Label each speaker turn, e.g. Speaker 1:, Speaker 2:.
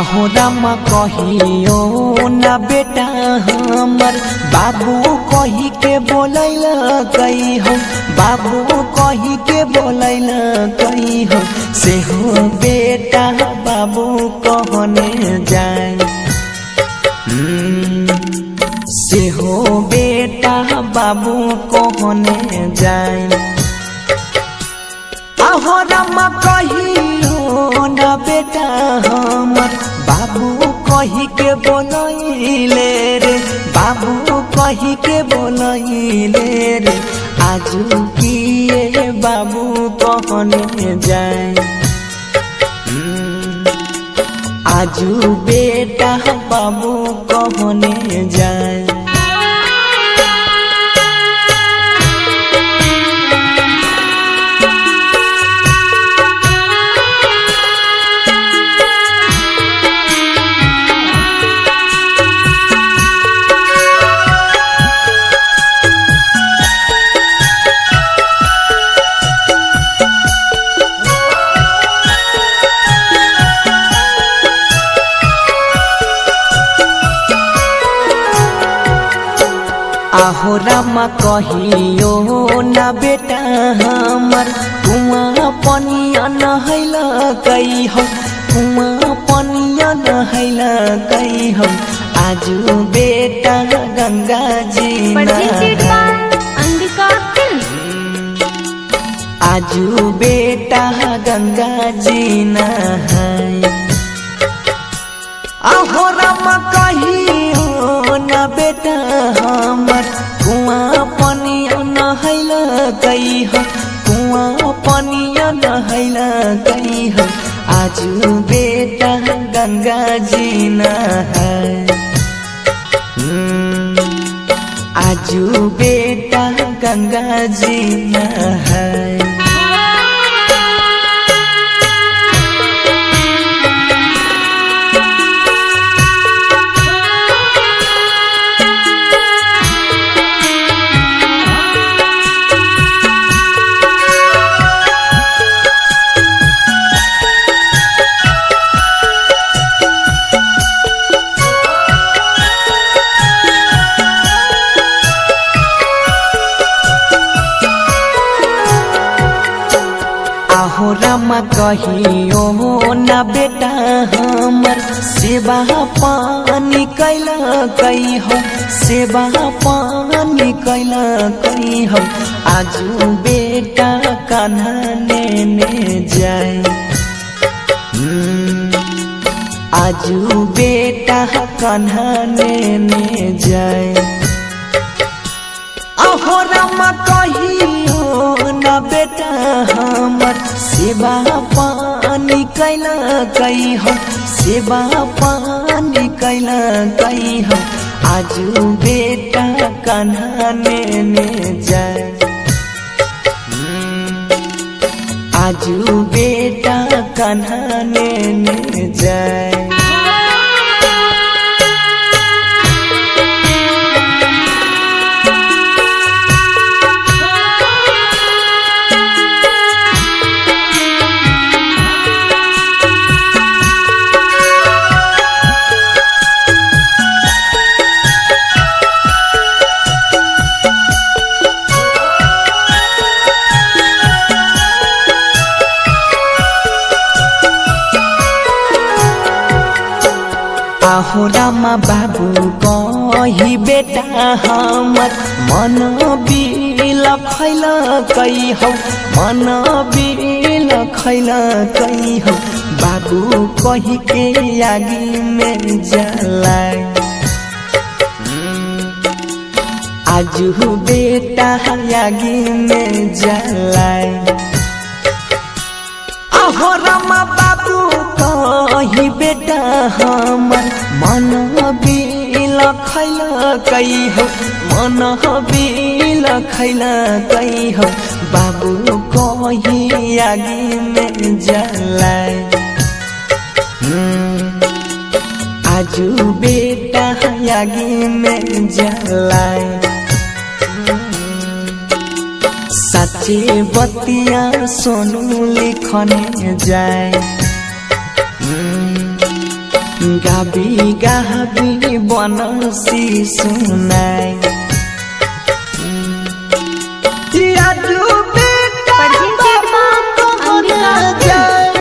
Speaker 1: आहो रामा कहियो ना बेटा हमर बाबू कही के बोलैल कही हो बाबू कही के बोलैल कही हो से हो बेटा बाबू कहने जाए से हो बेटा बाबू कहने जाए आहो रामा कहियो ना बेटा हमर बाबू कही के बोलैले रे बाबू कही के बोलैले रे आजू किए बाबू कहने जाए आजू बेटा बाबू कहने जाए आहो रामा कहियो ना बेटा हमर कुआं पनिया नहैल कई हो कुआं पनिया नहैल कई हो आजू बेटा गंगा जी आजू बेटा गंगा जी नहाय आहो रामा कहियो ना बेटा हमर कुआं पनिया नहैल कई हो कुआं पनिया नहैल कई हो आजू बेटा गंगा जी नहाय आजू बेटा गंगा जी नहाय आहो रामा कहियो ना बेटा हमर सेवा पानी कैल कई हो सेवा पानी कैल कई हो आजू बेटा कान्हा ने जाए आजू बेटा कान्हा ने जाए आहो रामा कहियो ना बेटा हमर सेवा पानी कैल कई हो सेवा पानी कैल कई हो आजू बेटा कान्हा ने जाए आजू बेटा कान्हा ने जाए आहो रामा बाबू कही बेटा हमर मन बिल खैल कई हो मन बिल खैल कई हो बाबू कही के आगे में जलाए आजू बेटा आगे में जलाए आहो रामा बाबू कही बेटा हमर मन बिल खैल कई हो मन बिल खैल कई हो बाबू कही आगे में जलाए आजू बेटा आगे में जलाए सच्चे बतिया सोनू लिखने जाए गाबी गाबी बनसी सुनाए।